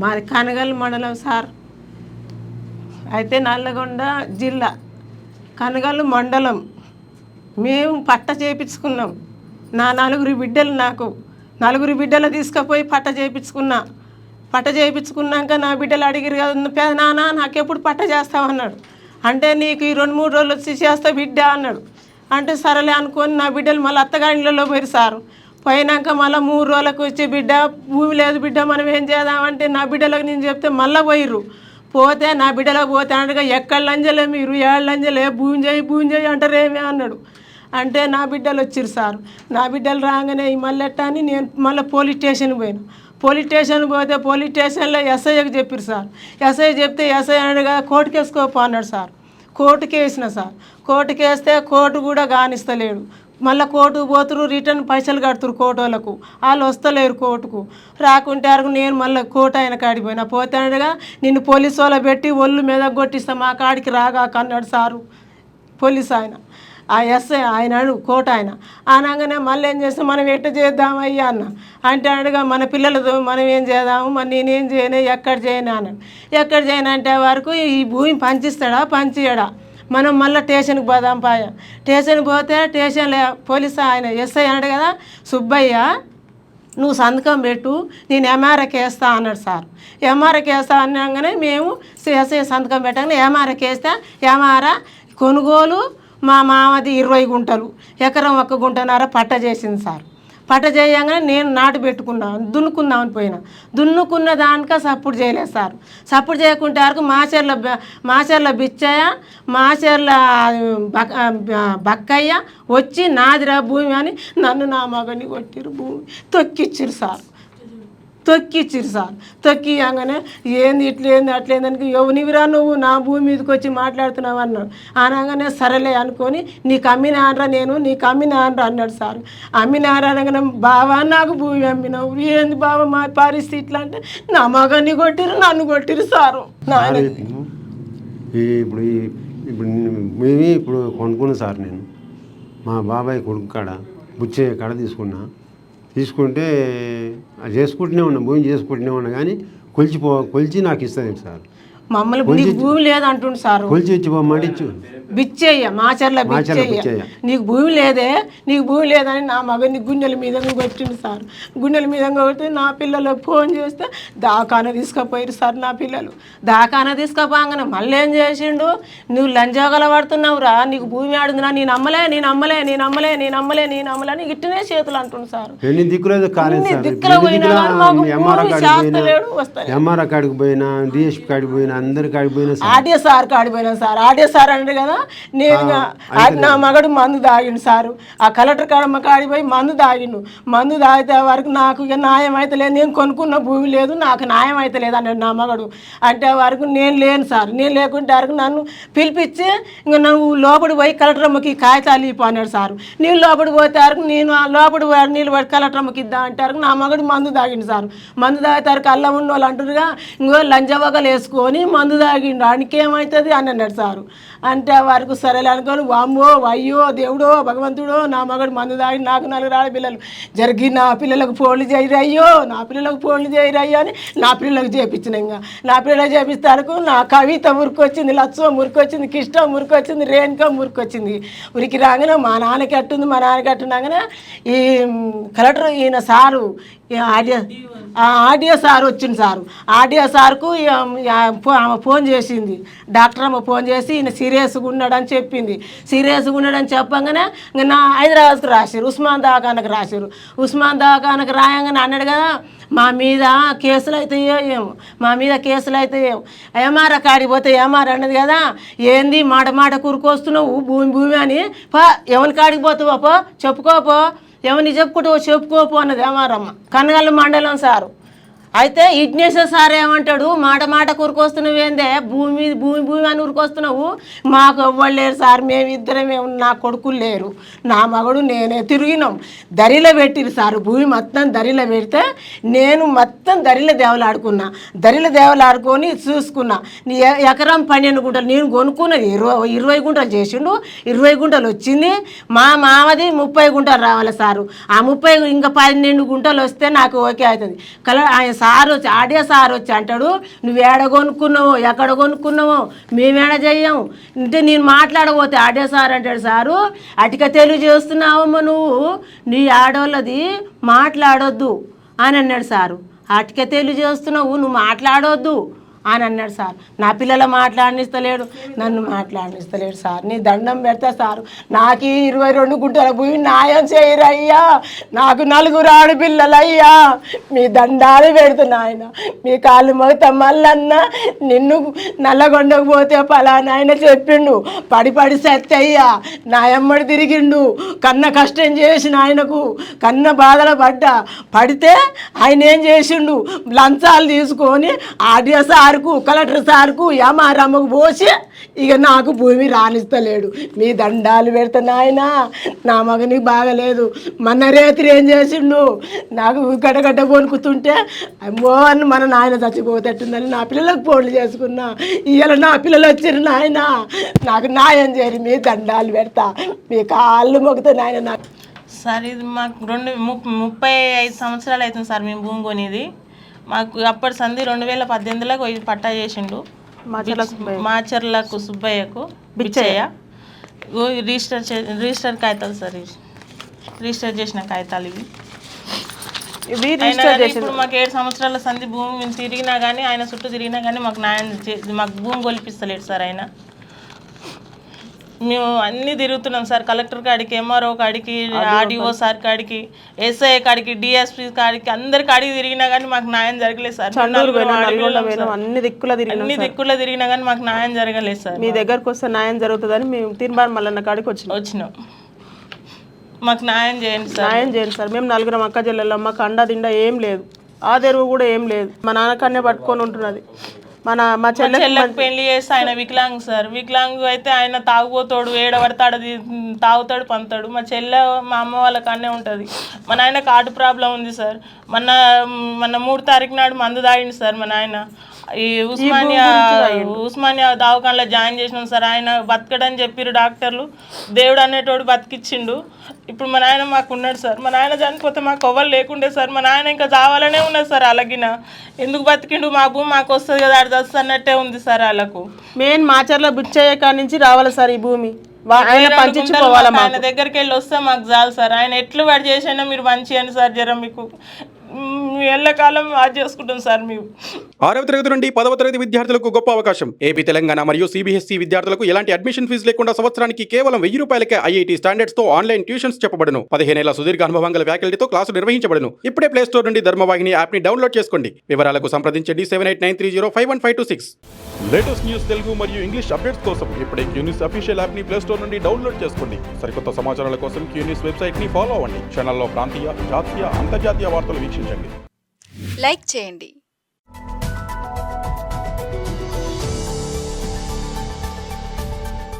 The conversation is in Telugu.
మాది కనగల్ మండలం సార్. అయితే నల్లగొండ జిల్లా కనగల్ మండలం. మేము పట్ట చేయించుకున్నాం. నా నలుగురు బిడ్డలు తీసుకుపోయి పట్ట చేయించుకున్నా. పట్ట చేయించుకున్నాక నా బిడ్డలు అడిగిరు కదా, పెదనాన్న నాకెప్పుడు పట్ట చేస్తామన్నాడు. అంటే నీకు ఈ 2-3 రోజులు వచ్చి చేస్తా బిడ్డ అన్నాడు. అంటే సరేలే అనుకొని నా బిడ్డలు మళ్ళీ అత్తగారిలో పోయారు సారు. పోయినాక మళ్ళీ 3 రోజులకు వచ్చి బిడ్డ భూమి లేదు బిడ్డ మనం ఏం చేద్దామంటే నా బిడ్డలకు నేను చెప్తే మళ్ళీ పోయిర్రు. పోతే నా బిడ్డలకు పోతే అనగా ఎక్కడ లంజలే మీరు 7 లంజలే భూమి చేయి అంటారేమే అన్నాడు. అంటే నా బిడ్డలు వచ్చిర్రు సార్. నా బిడ్డలు రాగానే మళ్ళీ ఎట్టా అని నేను మళ్ళీ పోలీస్ స్టేషన్కి పోయినా. పోలీస్ స్టేషన్ పోతే పోలీస్ స్టేషన్లో ఎస్ఐకి చెప్పారు సార్. ఎస్ఐ చెప్తే ఎస్ఐ అనగా కోర్టుకి వేసుకోపో అన్నాడు సార్. కోర్టుకి వేసిన సార్. కోర్టుకి వేస్తే కోర్టు కూడా కానిస్తలేడు. మళ్ళీ కోర్టుకు పోతురు, రిటర్న్ పైసలు కడుతురు కోర్టు వాళ్ళకు. వాళ్ళు వస్తలేరు కోర్టుకు. రాకుంటే అరకు నేను మళ్ళీ కోర్టు ఆయన కాడికి పోయినా. పోతే అనగా నిన్ను పోలీసు వాళ్ళ పెట్టి ఒళ్ళు మీద కొట్టిస్తా మా కాడికి రాగాక అన్నాడు సారు పోలీసు ఆయన. ఆ ఎస్ఐ ఆయన కోర్టు ఆయన అనగానే మళ్ళీ ఏం చేస్తాం మనం ఎట్ట చేద్దామయ్యా అన్న. అంటే అనగా మన పిల్లలతో మనం ఏం చేద్దాము, మరి నేనేం చేయను, ఎక్కడ చేయను అన్నాడు. ఎక్కడ చేయను అంటే వరకు ఈ భూమి పంచిస్తాడా పంచియడా, మనం మళ్ళీ స్టేషన్కి పోదాం పాయ. స్టేషన్కి పోతే స్టేషన్లో పోలీసు ఆయన ఎస్ఐ అన్నాడు కదా, సుబ్బయ్య నువ్వు సంతకం పెట్టు నేను ఎంఆర్ఐకి వేస్తా అన్నాడు సార్. ఎంఆర్ఐకి వేస్తా అనగానే మేము ఎస్ఐ సంతకం పెట్టగానే ఎంఆర్ఐకి వేస్తే ఎంఆర్ఐ కొనుగోలు మా మామది 20 గుంటలు, ఎకరం 1 గుంటన్నర పట్ట చేసింది సార్. పట్ట చేయగానే నేను నాటు పెట్టుకున్నాను, దున్నుకుందామని పోయినా. దున్నుకున్న దానిక సపోర్ట్ చేయలేదు సార్. సపోర్ట్ చేయకుంటే వరకు మాచర్ల బిచ్చయ్య, మాచర్ల బక్కయ్య వచ్చి నాదిరా భూమి అని నన్ను నా మగని కొట్టిరు, భూమి తొక్కిచ్చిరు సార్. తొక్కియంగానే ఏంది ఇట్లేంది అట్లేందని ఎవనివిరా నువ్వు నా భూమి మీదకి వచ్చి మాట్లాడుతున్నావు అన్నాడు. అనగానే సరేలే అనుకొని నీకు అమ్మినానరా నేను, నీకు అమ్మినానరా అన్నాడు సార్. అమ్మినారా అనగానే బావా నాకు భూమి అమ్మినావు, ఏంది బావ మా పరిస్థితి ఇట్లా అంటే నా మగని కొట్టిరు నన్ను కొట్టిరు సారు. ఇప్పుడు కొనుక్కున్నా సార్. నేను మా బాబాయ్ కొడుకు కాడ బుచ్చయ్య కాడ తీసుకుంటే అది చేసుకుంటూనే ఉన్నా, భూమి చేసుకుంటూనే ఉన్నా. కానీ కొలిచి నాకు ఇస్తుంది సార్. మమ్మల్ని భూమి లేదంటుండు సార్. కొలిచి ఇచ్చిపోమంటే ఇచ్చు బిచ్చయ్య మాచర్ల బిచ్చయ్య నీకు భూమి లేదని నా మగని గుండెల మీద కొట్టిండు సార్. గుండెల మీద కొట్టి నా పిల్లలకు ఫోన్ చేస్తే దాకాన తీసుకుపోయారు సార్. నా పిల్లలు దాకాన తీసుకుపోగానే మళ్ళీ ఏం చేసిండు, నువ్వు లంజోగల పడుతున్నావురా, నీకు భూమి ఆడుందిరా, నేను అమ్మలే నీకు ఇట్టనే చేతులు అంటుండు సార్. దిక్కులో పోయినా ఎంఆర్ఆర్ కాడికి పోయినా, డిఎస్పీ కాడికి పోయినా, అందరి కాడికి పోయినా, ఆర్డీఓ సార్ కాడికి పోయినా సార్. ఆర్డీఓ సార్ అంటే కదా నేను నా మగడు మందు తాగిండు సారు. ఆ కలెక్టర్ కాడమ్మ కాడిపోయి మందు తాగితే వరకు నాకు ఇక న్యాయం అయితే లేదు, నేను కొనుక్కున్న భూమి లేదు, నాకు న్యాయం అయితే లేదు అన్నాడు నా మగడు. అంటే వరకు నేను లేను సార్. నేను లేకుంటే వరకు నన్ను పిలిపించి ఇంక నువ్వు లోపలికి పోయి కలెక్టర్ అమ్మకి కాగితాలు ఇప్పు అన్నాడు సారు. నేను లోపలికి పోతే వరకు నేను లోపలి నీళ్ళు పడి కలెక్టర్ అమ్మకి ఇద్దాం అంటే వరకు నా మగడు మందు తాగిండు సారు. మందు తాగితే వరకు అల్లం ఉన్న వాళ్ళు అంటారుగా ఇంకో లంజవగలు వేసుకొని మందు తాగిండు, ఆయనకేమవుతుంది అని అన్నాడు సారు. అంటే వరకు సరేలే అనుకోని వామ్మో అయ్యో దేవుడో భగవంతుడో నా మగడు మందు తాగి నాకు 4 ఆడపిల్లలు జరిగి నా పిల్లలకు ఫోన్లు చేయరయ్యో అని నా పిల్లలకు చేపించిన. ఇంకా నా పిల్లలకు చేపిస్తారకు నా కవిత మురికొచ్చింది, లత్సం మురికొచ్చింది, కిష్టం మురికొచ్చింది, రేణుక మురికొచ్చింది. ఉరికి రాగానే మా నాన్నకి అట్టున్నాగానే ఈ కలెక్టర్ ఈయన సారు ఆర్డీఓ సార్ వచ్చింది సారు. ఆర్డీఓ సార్కు ఆమె ఫోన్ చేసింది, డాక్టర్ అమ్మ ఫోన్ చేసి ఈయన సీరియస్గా ఉన్నాడని చెప్పింది. సీరియస్గా ఉన్నాడని చెప్పగానే నా హైదరాబాద్కి రాశారు, ఉస్మాన్ దవాఖానకు రాశారు. ఉస్మాన్ దవాఖానకు రాయంగానే అన్నాడు కదా మా మీద కేసులు అయితే ఏమో ఎంఆర్ఆర్ కాడికి పోతే ఎంఆర్ అన్నది కదా ఏంది మాట కూరుకొస్తున్నావు భూమి అని ఎవరి కాడికి పోతావో పో చెప్పుకోపో, ఎవరిని చెప్పుకోపో అన్నది ఎంఆర్అమ్మ కనగల్ మండలం సారు. అయితే ఇగ్నేశ్వర సార్ ఏమంటాడు, మాట కూరుకొస్తున్నావేందే భూమి అని ఊరుకొస్తున్నావు, మాకు ఎవ్వరు లేరు సార్, మేమిద్దరమే నా కొడుకులు లేరు, నా మగడు నేనే తిరిగినాం, దరిలో పెట్టిరు సార్. భూమి మొత్తం దరిలో పెడితే నేను మొత్తం దరిలో దేవలాడుకొని చూసుకున్నా. ఎకరం 12 గుంటలు నేను కొనుక్కున్నది 20 గుంటలు చేసిండు, 20 గుంటలు వచ్చింది. మా మామది 30 గుంటలు రావాలి సారు. ఆ 30 ఇంకా 12 గుంటలు వస్తే నాకు ఓకే అవుతుంది. ఆయన సార్ వచ్చి ఆడియో సార్ వచ్చి అంటాడు నువ్వు ఏడ కొనుక్కున్నావో ఎక్కడ కొనుక్కున్నావో మేమేడ చెయ్యం అంటే నేను మాట్లాడబోతే ఆడియో సార్ అంటాడు సారు అటుక తెలుగు చేస్తున్నావమ్మా నువ్వు నీ ఆడోళ్ళది మాట్లాడొద్దు అని అన్నాడు సారు అటుక తెలుగు చేస్తున్నావు నువ్వు మాట్లాడొద్దు అని అన్నాడు సార్. నా పిల్లలు మాట్లాడనిస్తలేడు, నన్ను మాట్లాడనిస్తలేడు సార్. నీ దండం పెడతా సారు, నాకు 22 గుంటల భూమి న్యాయం చేయరయ్యా, నాకు 4 ఆడపిల్లలయ్యా, మీ దండాలు పెడుతున్నా ఆయన, మీ కాళ్ళు మొగతా మల్లన్న నిన్ను నల్లగొండకు పోతే పలానా ఆయన చెప్పిండు, పడి పడి సత్తయ్యా నా ఎమ్మడి తిరిగిండు, కన్న కష్టం చేసిన ఆయనకు కన్న బాధలు పడ్డా, పడితే ఆయన ఏం చేసిండు లంచాలు తీసుకొని ఆడియో సార్కు కలెక్టర్ సార్కు యామారమ్మకు పోసి ఇక నాకు భూమి రానిస్తలేడు. మీ దండాలు పెడతా నాయన, నా మగనికి బాగలేదు, మన రేత్రి ఏం చేసిండు నాకు గడ్డగడ్డ కొనుక్కుతుంటే అమ్మో అని మన నాయన చచ్చిపోతేట్టుందని నా పిల్లలకు ఫోన్లు చేసుకున్నా, ఇవాళ నా పిల్లలు వచ్చిర్రు నాయన, నాకు న్యాయం చేయరు, మీ దండాలు పెడతా, మీ కాళ్ళు మొక్కుతా నాయన. నాకు సార్ ఇది మాకు 35 సంవత్సరాలు అవుతుంది సార్ మేము భూమి కొనేది. మాకు అప్పటి సంది 2018లో పట్టా చేసిండు మాచర్లకు సుబ్బయ్యకు బిచ్చయ్య. రిజిస్టర్ కాగితాలు సార్, రిజిస్టర్ చేసిన కాగితాలు ఇవి. ఇప్పుడు మాకు 7 సంవత్సరాల సంది భూమి తిరిగినా కానీ ఆయన చుట్టూ తిరిగినా కానీ మాకు మాకు భూమి కొలిపిస్తలేడు సార్ ఆయన. మేము అన్నీ తిరుగుతున్నాం సార్, కలెక్టర్ కాడికి, ఎంఆర్ఓ కాడికి, ఆర్డీఓ సార్ కాడికి, ఎస్ఐ కాడికి, డిఎస్పీ కాడికి, అందరి కాడికి తిరిగినా కానీ మాకు న్యాయం జరగలేదు సార్. అన్ని దిక్కుల తిరిగినా కానీ మాకు న్యాయం జరగలేదు సార్. మీ దగ్గరకు వస్తే న్యాయం జరుగుతుందని మేము తీర్మానం మల్లన్న కాడికి వచ్చినాం. మాకు న్యాయం చేయండి సార్, న్యాయం చేయండి సార్. మేము 4 అక్క చెల్లెళ్ళం, మాకు అండా దిండా ఏం లేదు, ఆదెరువు కూడా ఏం లేదు, మా నాన్నకన్నే పట్టుకొని ఉంటున్నది. మా చెల్లెకి పెళ్లి చేస్తే ఆయన వికలాంగ్ సార్, వికలాంగ్ అయితే ఆయన తాగుపోతాడు, ఏడబడతాడు, తాగుతాడు, పంతాడు. మా చెల్లె మా అమ్మ వాళ్ళ కాడనే ఉంటుంది. మా నాయన హార్ట్ ప్రాబ్లం ఉంది సార్, మొన్న 3 తారీఖు నాడు మందు తాగిండు సార్ మా నాయన. ఈ ఉస్మానియా దవాఖానలో జాయిన్ చేసినాం సార్. ఆయన బతకడని చెప్పిరు డాక్టర్లు, దేవుడు అనేటోడు బతికిచ్చిండు. ఇప్పుడు మా నాయన మాకు ఉన్నాడు సార్, మా నాయన చనిపోతే మాకు ఎవ్వరు లేకుండే సార్, మా నాయన ఇంకా చావాలనే ఉన్నది సార్. అలాగిన ఎందుకు బతికిండు, మా భూమి మాకు వస్తుంది కదా అది వస్తుంది అన్నట్టే ఉంది సార్. వాళ్ళకు మెయిన్ మాచర్ల బుచ్చయ్య కాడి నుంచి రావాలి సార్ ఈ భూమి, ఆయన దగ్గరికి వెళ్ళి వస్తే మాకు చాలు సార్. ఆయన ఎట్లు వాడు చేసినా మీరు మంచిగా సార్, జర మీకు ఎల్లకాలం వాచ్ చేసుకుంటాం సార్. మేము 6వ తరగతి నుండి 10వ తరగతి విద్యార్థులకు గొప్ప అవకాశం. ఏపీ, తెలంగాణ మరియు సిబిఎస్ఈ విద్యార్థులకు ఎలాంటి అడ్మిషన్ ఫీజు లేకుండా సంవత్సరానికి కేవలం 1000 రూపాయలకే ఐఐటీ స్టాండర్డ్స్ తో ఆన్లైన్ ట్యూషన్స్ చెప్పబడును. 15 ఏళ్ల సుదీర్ఘ అనుభవం గల ఫ్యాకల్టీతో క్లాసులు నిర్వహించబడును. ఇప్పుడే ప్లే స్టోర్ నుండి ధర్మవాహిని యాప్ ని డౌన్లోడ్ చేసుకోండి. వివరాలకు సంప్రదించండి 7893051526. లేటెస్ట్ న్యూస్ తెలుగు మరియు ఇంగ్లీష్ అప్డేట్స్ కోసం ఇప్పుడే క్యూన్యూస్ అఫీషియల్ యాప్ ని ప్లే స్టోర్ నుండి డౌన్లోడ్ చేసుకోండి. సరికొత్త సమాచారాల కోసం క్యూన్యూస్ వెబ్సైట్ ని ఫాలో అవ్వండి. ఛానల్లో ప్రాంతీయ, జాతీయ, అంతర్జాతీయ వార్తలు వీక్షించండి. లైక్ చేయండి.